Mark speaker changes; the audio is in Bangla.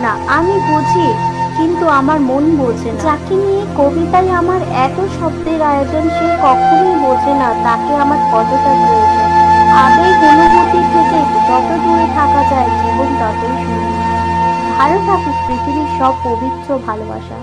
Speaker 1: না, আমি বুঝি, কিন্তু আমার মন বোঝে না। যাকে নিয়ে কবিতায় আমার এত শব্দের আয়োজন, সে কখনোই বোঝে না তাকে আমার কতটা প্রয়োজন। আবেগ অনুভূতি থেকে যত দূরে থাকা যায় জীবন ততই সুন্দর। ভালো থাকুক পৃথিবীর সব পবিত্র ভালোবাসা।